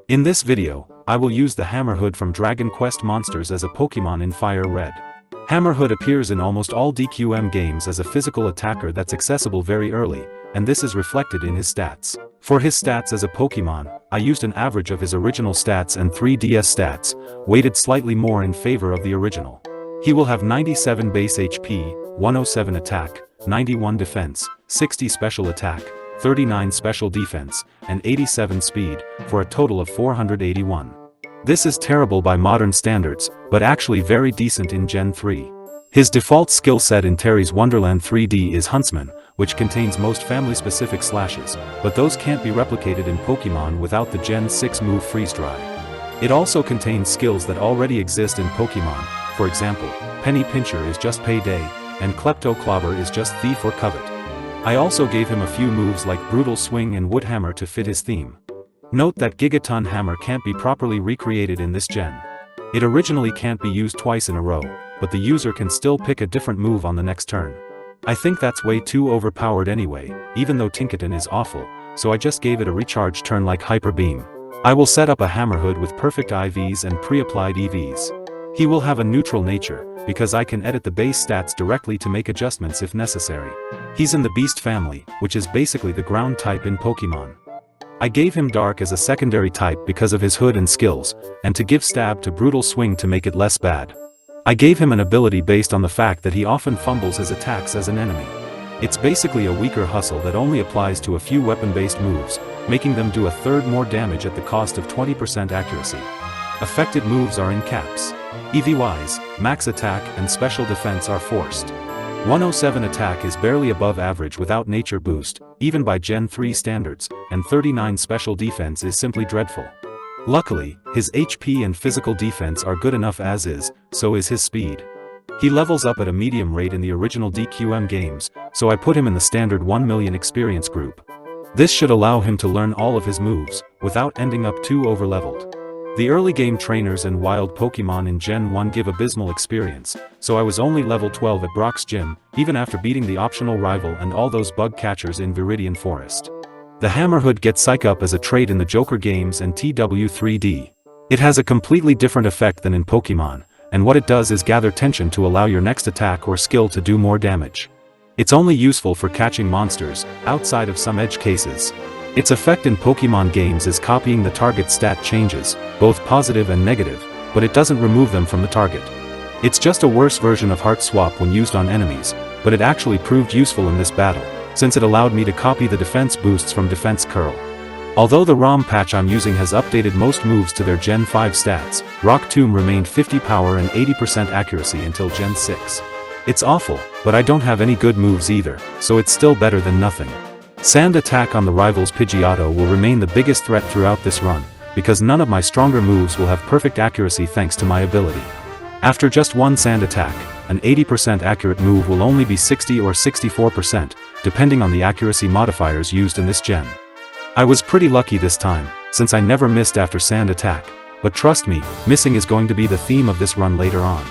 In this video, I will use the Hammerhood from Dragon Quest Monsters as a Pokémon in Fire Red. Hammerhood appears in almost all DQM games as a physical attacker that's accessible very early, and this is reflected in his stats. For his stats as a Pokémon, I used an average of his original stats and 3DS stats, weighted slightly more in favor of the original. He will have 97 base HP, 107 attack, 91 defense, 60 special attack, 39 special defense, and 87 speed, for a total of 481. This is terrible by modern standards, but actually very decent in Gen 3. His default skill set in Terry's Wonderland 3D is Huntsman, which contains most family-specific slashes, but those can't be replicated in Pokémon without the Gen 6 move Freeze Dry. It also contains skills that already exist in Pokémon, for example, Penny Pincher is just Payday, and Klepto Clobber is just Thief or Covet. I also gave him a few moves like Brutal Swing and Wood Hammer to fit his theme. Note that Gigaton Hammer can't be properly recreated in this gen. It originally can't be used twice in a row, but the user can still pick a different move on the next turn. I think that's way too overpowered anyway, even though Tinkaton is awful, so I just gave it a recharge turn like Hyper Beam. I will set up a Hammerhood with perfect IVs and pre-applied EVs. He will have a neutral nature, because I can edit the base stats directly to make adjustments if necessary. He's in the Beast family, which is basically the ground type in Pokémon. I gave him Dark as a secondary type because of his hood and skills, and to give Stab to Brutal Swing to make it less bad. I gave him an ability based on the fact that he often fumbles his attacks as an enemy. It's basically a weaker hustle that only applies to a few weapon-based moves, making them do a third more damage at the cost of 20% accuracy. Affected moves are in caps. EV-wise, max attack and special defense are forced. 107 attack is barely above average without nature boost, even by Gen 3 standards, and 39 special defense is simply dreadful. Luckily, his HP and physical defense are good enough as is, so is his speed. He levels up at a medium rate in the original DQM games, so I put him in the standard 1 million experience group. This should allow him to learn all of his moves, without ending up too overleveled. The early game trainers and wild Pokémon in Gen 1 give abysmal experience, so I was only level 12 at Brock's gym, even after beating the optional rival and all those bug catchers in Viridian Forest. The Hammerhood gets Psych Up as a trait in the Joker games and TW3D. It has a completely different effect than in Pokémon, and what it does is gather tension to allow your next attack or skill to do more damage. It's only useful for catching monsters, outside of some edge cases. Its effect in Pokémon games is copying the target stat changes, both positive and negative, but it doesn't remove them from the target. It's just a worse version of Heart Swap when used on enemies, but it actually proved useful in this battle, since it allowed me to copy the defense boosts from Defense Curl. Although the ROM patch I'm using has updated most moves to their Gen 5 stats, Rock Tomb remained 50 power and 80% accuracy until Gen 6. It's awful, but I don't have any good moves either, so it's still better than nothing. Sand Attack on the rival's Pidgeotto will remain the biggest threat throughout this run, because none of my stronger moves will have perfect accuracy thanks to my ability. After just one Sand Attack, an 80% accurate move will only be 60 or 64%, depending on the accuracy modifiers used in this gen. I was pretty lucky this time, since I never missed after Sand Attack, but trust me, missing is going to be the theme of this run later on.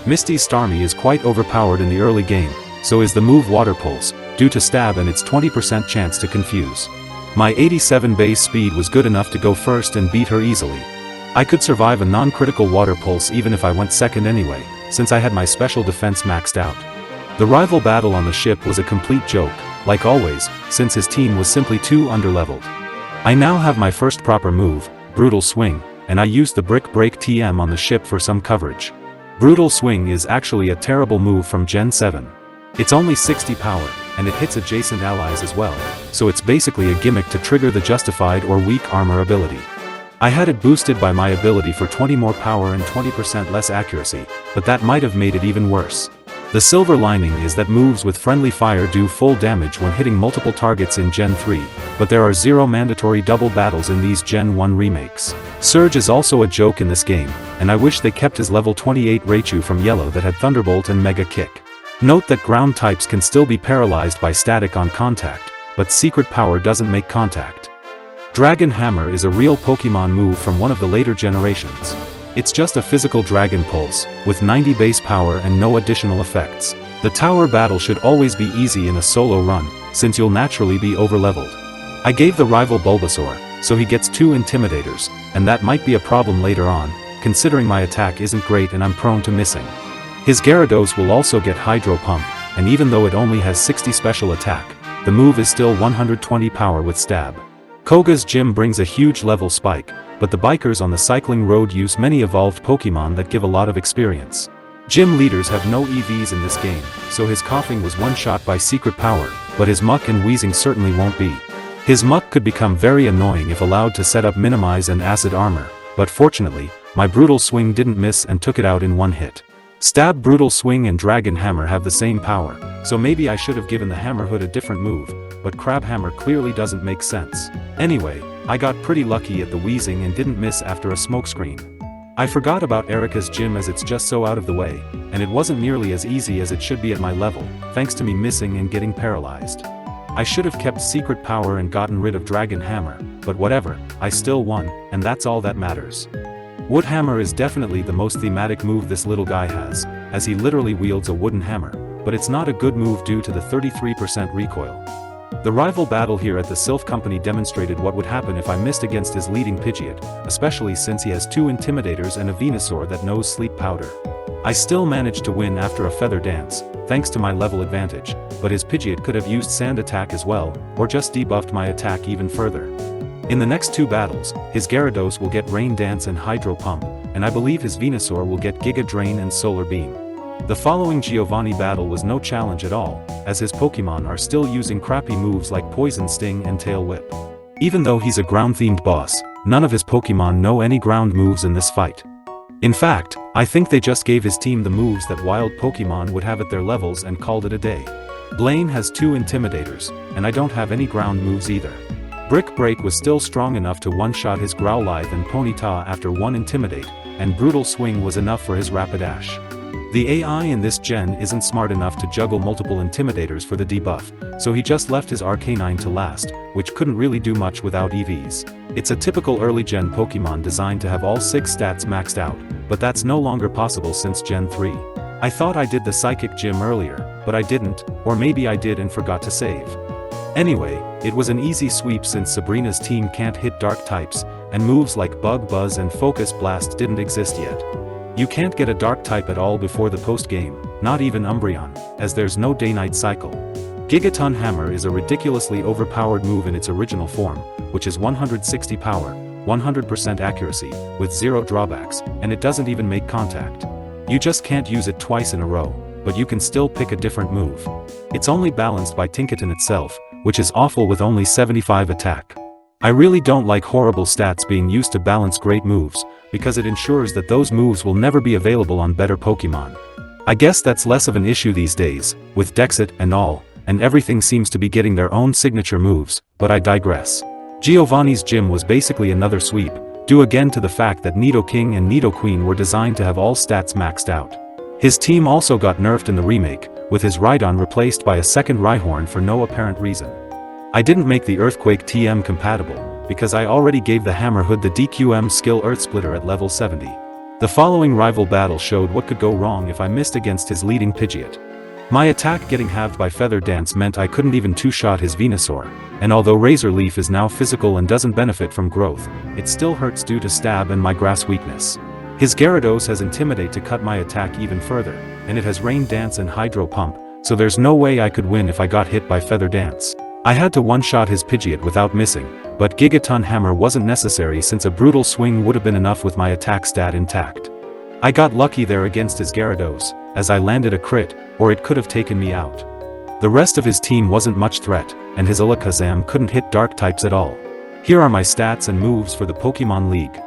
Misty's Starmie is quite overpowered in the early game, so is the move Water Pulse, due to Stab and its 20% chance to confuse. My 87 base speed was good enough to go first and beat her easily. I could survive a non-critical Water Pulse even if I went second anyway, since I had my special defense maxed out. The rival battle on the ship was a complete joke, like always, since his team was simply too underleveled. I now have my first proper move, Brutal Swing, and I used the Brick Break TM on the ship for some coverage. Brutal Swing is actually a terrible move from Gen 7. It's only 60 power, and it hits adjacent allies as well, so it's basically a gimmick to trigger the Justified or Weak Armor ability. I had it boosted by my ability for 20 more power and 20% less accuracy, but that might have made it even worse. The silver lining is that moves with friendly fire do full damage when hitting multiple targets in Gen 3, but there are 0 mandatory double battles in these Gen 1 remakes. Surge is also a joke in this game, and I wish they kept his level 28 Raichu from Yellow that had Thunderbolt and Mega Kick. Note that ground types can still be paralyzed by static on contact, but secret power doesn't make contact. Dragon Hammer is a real Pokémon move from one of the later generations. It's just a physical Dragon Pulse, with 90 base power and no additional effects. The tower battle should always be easy in a solo run, since you'll naturally be overleveled. I gave the rival Bulbasaur, so he gets 2 Intimidators, and that might be a problem later on, considering my attack isn't great and I'm prone to missing. His Gyarados will also get Hydro Pump, and even though it only has 60 special attack, the move is still 120 power with Stab. Koga's gym brings a huge level spike, but the bikers on the cycling road use many evolved Pokémon that give a lot of experience. Gym leaders have no EVs in this game, so his coughing was one-shot by secret power, but his muck and wheezing certainly won't be. His muck could become very annoying if allowed to set up minimize and acid armor, but fortunately, my brutal swing didn't miss and took it out in one hit. Stab, Brutal Swing and Dragon Hammer have the same power, so maybe I should have given the Hammerhood a different move, but Crab Hammer clearly doesn't make sense. Anyway, I got pretty lucky at the wheezing and didn't miss after a smokescreen. I forgot about Erica's gym as it's just so out of the way, and it wasn't nearly as easy as it should be at my level, thanks to me missing and getting paralyzed. I should have kept secret power and gotten rid of Dragon Hammer, but whatever, I still won, and that's all that matters. Wood Hammer is definitely the most thematic move this little guy has, as he literally wields a wooden hammer, but it's not a good move due to the 33% recoil. The rival battle here at the Sylph Company demonstrated what would happen if I missed against his leading Pidgeot, especially since he has 2 Intimidators and a Venusaur that knows Sleep Powder. I still managed to win after a Feather Dance, thanks to my level advantage, but his Pidgeot could have used Sand Attack as well, or just debuffed my attack even further. In the next 2 battles, his Gyarados will get Rain Dance and Hydro Pump, and I believe his Venusaur will get Giga Drain and Solar Beam. The following Giovanni battle was no challenge at all, as his Pokémon are still using crappy moves like Poison Sting and Tail Whip. Even though he's a ground-themed boss, none of his Pokémon know any ground moves in this fight. In fact, I think they just gave his team the moves that wild Pokémon would have at their levels and called it a day. Blaine has 2 Intimidators, and I don't have any ground moves either. Brick Break was still strong enough to one-shot his Growlithe and Ponyta after 1 Intimidate, and Brutal Swing was enough for his Rapidash. The AI in this gen isn't smart enough to juggle multiple Intimidators for the debuff, so he just left his Arcanine to last, which couldn't really do much without EVs. It's a typical early gen Pokémon designed to have all 6 stats maxed out, but that's no longer possible since Gen 3. I thought I did the Psychic Gym earlier, but I didn't, or maybe I did and forgot to save. Anyway, it was an easy sweep since Sabrina's team can't hit dark types, and moves like Bug Buzz and Focus Blast didn't exist yet. You can't get a dark type at all before the post-game, not even Umbreon, as there's no day-night cycle. Gigaton Hammer is a ridiculously overpowered move in its original form, which is 160 power, 100% accuracy, with 0 drawbacks, and it doesn't even make contact. You just can't use it twice in a row, but you can still pick a different move. It's only balanced by Tinkaton itself, which is awful with only 75 attack. I really don't like horrible stats being used to balance great moves, because it ensures that those moves will never be available on better Pokémon. I guess that's less of an issue these days, with Dexit and all, and everything seems to be getting their own signature moves, but I digress. Giovanni's gym was basically another sweep, due again to the fact that Nidoking and Nidoqueen were designed to have all stats maxed out. His team also got nerfed in the remake, with his Rhydon replaced by a second Rhyhorn for no apparent reason. I didn't make the Earthquake TM compatible, because I already gave the Hammerhood the DQM skill Earth Splitter at level 70. The following rival battle showed what could go wrong if I missed against his leading Pidgeot. My attack getting halved by Feather Dance meant I couldn't even two-shot his Venusaur, and although Razor Leaf is now physical and doesn't benefit from growth, it still hurts due to Stab and my Grass weakness. His Gyarados has Intimidate to cut my attack even further, and it has Rain Dance and Hydro Pump, so there's no way I could win if I got hit by Feather Dance. I had to one-shot his Pidgeot without missing, but Gigaton Hammer wasn't necessary since a Brutal Swing would have been enough with my attack stat intact. I got lucky there against his Gyarados, as I landed a crit, or it could have taken me out. The rest of his team wasn't much threat, and his Alakazam couldn't hit dark types at all. Here are my stats and moves for the Pokemon League.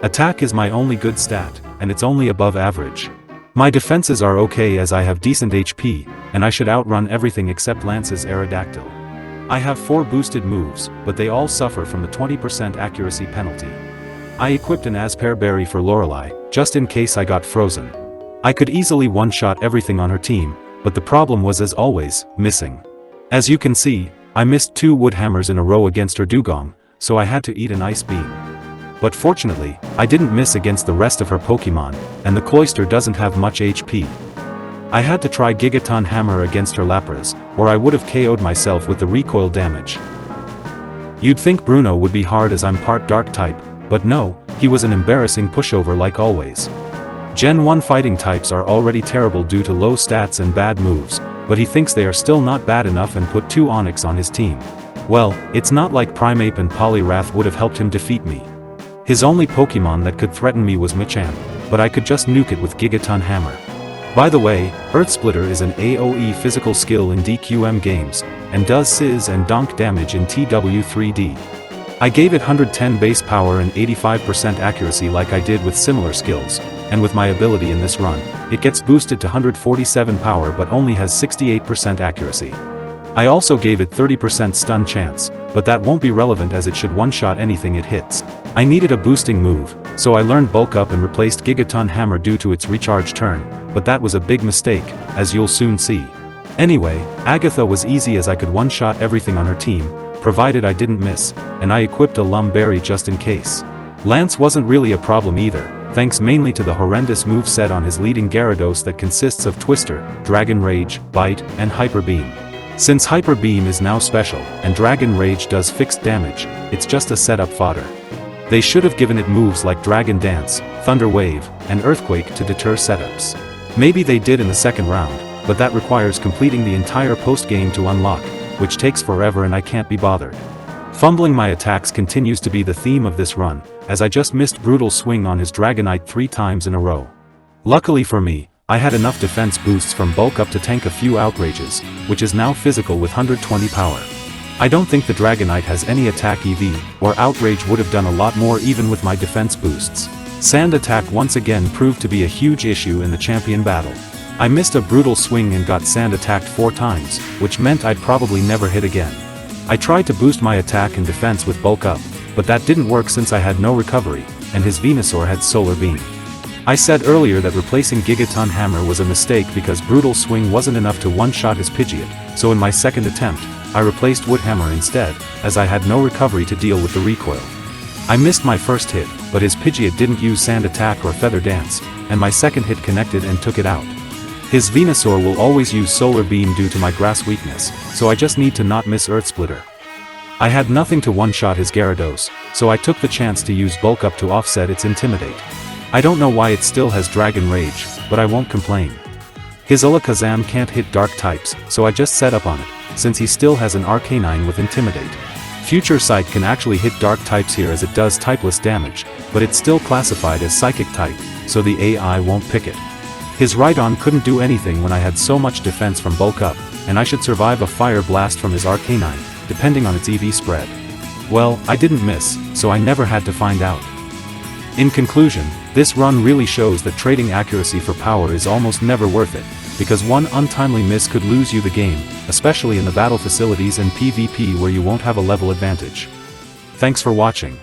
Attack is my only good stat, and it's only above average. My defenses are okay as I have decent HP, and I should outrun everything except Lance's Aerodactyl. I have 4 boosted moves, but they all suffer from the 20% accuracy penalty. I equipped an Aspear Berry for Lorelei, just in case I got frozen. I could easily one-shot everything on her team, but the problem was as always, missing. As you can see, I missed 2 wood hammers in a row against her Dugong, so I had to eat an Ice Beam. But fortunately, I didn't miss against the rest of her Pokemon, and the Cloyster doesn't have much HP. I had to try Gigaton Hammer against her Lapras, or I would have KO'd myself with the recoil damage. You'd think Bruno would be hard as I'm part dark type, but no, he was an embarrassing pushover like always. Gen 1 fighting types are already terrible due to low stats and bad moves, but he thinks they are still not bad enough and put 2 Onyx on his team. Well, it's not like Primeape and Poliwrath would have helped him defeat me. His only Pokémon that could threaten me was Machamp, but I could just nuke it with Gigaton Hammer. By the way, Earth Splitter is an AoE physical skill in DQM games, and does Sizz and Donk damage in TW3D. I gave it 110 base power and 85% accuracy like I did with similar skills, and with my ability in this run, it gets boosted to 147 power but only has 68% accuracy. I also gave it 30% stun chance, but that won't be relevant as it should one-shot anything it hits. I needed a boosting move, so I learned Bulk Up and replaced Gigaton Hammer due to its recharge turn, but that was a big mistake, as you'll soon see. Anyway, Agatha was easy as I could one-shot everything on her team, provided I didn't miss, and I equipped a Lum Berry just in case. Lance wasn't really a problem either, thanks mainly to the horrendous moveset on his leading Gyarados that consists of Twister, Dragon Rage, Bite, and Hyper Beam. Since Hyper Beam is now special, and Dragon Rage does fixed damage, it's just a setup fodder. They should have given it moves like Dragon Dance, Thunder Wave, and Earthquake to deter setups. Maybe they did in the second round, but that requires completing the entire post-game to unlock, which takes forever and I can't be bothered. Fumbling my attacks continues to be the theme of this run, as I just missed Brutal Swing on his Dragonite 3 times in a row. Luckily for me, I had enough defense boosts from Bulk Up to tank a few Outrages, which is now physical with 120 power. I don't think the Dragonite has any attack EV, or Outrage would have done a lot more even with my defense boosts. Sand attack once again proved to be a huge issue in the champion battle. I missed a Brutal Swing and got sand attacked 4 times, which meant I'd probably never hit again. I tried to boost my attack and defense with Bulk Up, but that didn't work since I had no recovery, and his Venusaur had Solar Beam. I said earlier that replacing Gigaton Hammer was a mistake because Brutal Swing wasn't enough to one-shot his Pidgeot, so in my second attempt, I replaced Wood Hammer instead, as I had no recovery to deal with the recoil. I missed my first hit, but his Pidgeot didn't use Sand Attack or Feather Dance, and my second hit connected and took it out. His Venusaur will always use Solar Beam due to my grass weakness, so I just need to not miss Earth Splitter. I had nothing to one-shot his Gyarados, so I took the chance to use Bulk Up to offset its Intimidate. I don't know why it still has Dragon Rage, but I won't complain. His Alakazam can't hit dark types, so I just set up on it, since he still has an Arcanine with Intimidate. Future Sight can actually hit dark types here as it does typeless damage, but it's still classified as Psychic type, so the AI won't pick it. His Rhydon couldn't do anything when I had so much defense from Bulk Up, and I should survive a Fire Blast from his Arcanine, depending on its EV spread. Well, I didn't miss, so I never had to find out. In conclusion, this run really shows that trading accuracy for power is almost never worth it, because one untimely miss could lose you the game, especially in the battle facilities and PvP where you won't have a level advantage. Thanks for watching.